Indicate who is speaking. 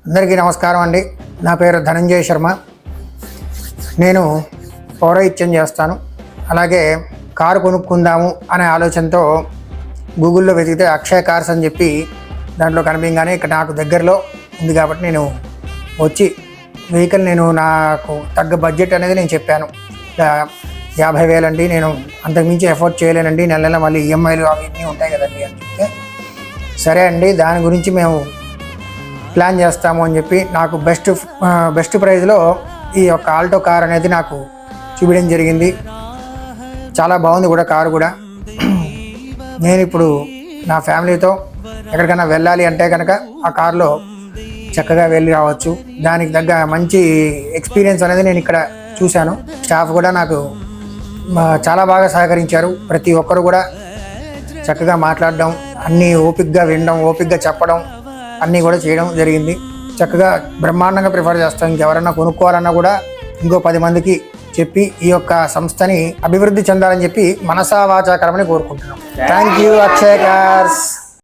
Speaker 1: అందరికీ నమస్కారం అండి. నా పేరు ధనంజయ శర్మ. నేను పౌరహిత్యం చేస్తాను. అలాగే కారు కొనుక్కుందాము అనే ఆలోచనతో గూగుల్లో వెతికితే అక్షయ్ కార్స్ అని చెప్పి దాంట్లో కనిపించగానే ఇక్కడ నాకు దగ్గరలో ఉంది కాబట్టి నేను వచ్చి వెహికల్ నాకు తగ్గ బడ్జెట్ అనేది నేను చెప్పాను. 50,000 అండి, నేను అంతకుమించి ఎఫోర్డ్ చేయలేనండి, నెల నెల మళ్ళీ ఈఎంఐలు అవి ఇవన్నీ ఉంటాయి కదండి అని చెప్తే, సరే అండి దాని గురించి మేము ప్లాన్ చేస్తాము అని చెప్పి నాకు బెస్ట్ ప్రైస్లో ఈ యొక్క ఆల్టో కార్ అనేది నాకు చూపించడం జరిగింది. చాలా బాగుంది కూడా కారు కూడా. నేను ఇప్పుడు నా ఫ్యామిలీతో ఎక్కడికైనా వెళ్ళాలి అంటే కనుక ఆ కారులో చక్కగా వెళ్ళి రావచ్చు. దానికి తగ్గ మంచి ఎక్స్పీరియన్స్ అనేది నేను ఇక్కడ చూశాను. స్టాఫ్ కూడా నాకు చాలా బాగా సహకరించారు. ప్రతి ఒక్కరు కూడా చక్కగా మాట్లాడడం, అన్నీ ఓపికగా వినడం, ఓపికగా చెప్పడం అన్నీ కూడా చేయడం జరిగింది. చక్కగా బ్రహ్మాండంగా ప్రిఫర్ చేస్తాం. ఇంకెవరన్నా కొనుక్కోవాలన్నా కూడా ఇంకో 10 మందికి చెప్పి ఈ యొక్క సంస్థని అభివృద్ధి చెందాలని చెప్పి మనసా వాచా కర్మని కోరుకుంటున్నాం. Thank you Akshay cars.